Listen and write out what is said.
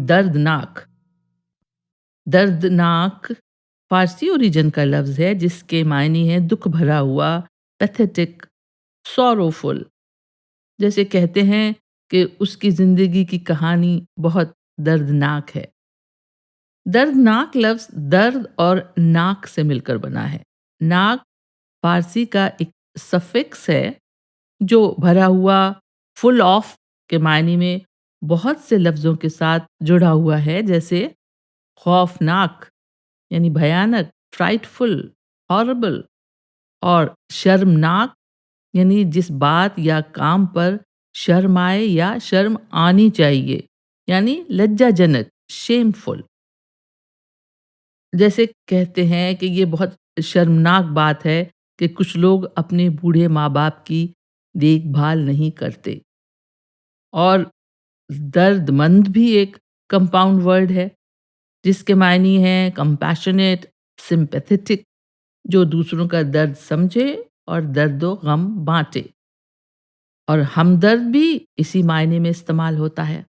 दर्दनाक। दर्दनाक फ़ारसी ओरिजिन का लफ्ज़ है जिसके मायने हैं दुःख भरा हुआ, पैथेटिक, सॉरोफुल। जैसे कहते हैं कि उसकी ज़िंदगी की कहानी बहुत दर्दनाक है। दर्दनाक लफ्ज़ दर्द और नाक से मिलकर बना है। नाक फ़ारसी का एक सफ़िक्स है जो भरा हुआ, फुल ऑफ के मायने में बहुत से लफ्ज़ों के साथ जुड़ा हुआ है, जैसे खौफ़नाक यानी भयानक, फ्राइटफुल, हॉरिबल, और शर्मनाक यानी जिस बात या काम पर शर्म आए या शर्म आनी चाहिए, यानी लज्जाजनक, शेमफुल। जैसे कहते हैं कि ये बहुत शर्मनाक बात है कि कुछ लोग अपने बूढ़े माँ-बाप की देखभाल नहीं करते। और दर्दमंद भी एक कंपाउंड वर्ड है जिसके मायने हैं कंपैशनेट, सिम्पैथेटिक, जो दूसरों का दर्द समझे और दर्दो गम बाँटे। और हमदर्द भी इसी मायने में इस्तेमाल होता है।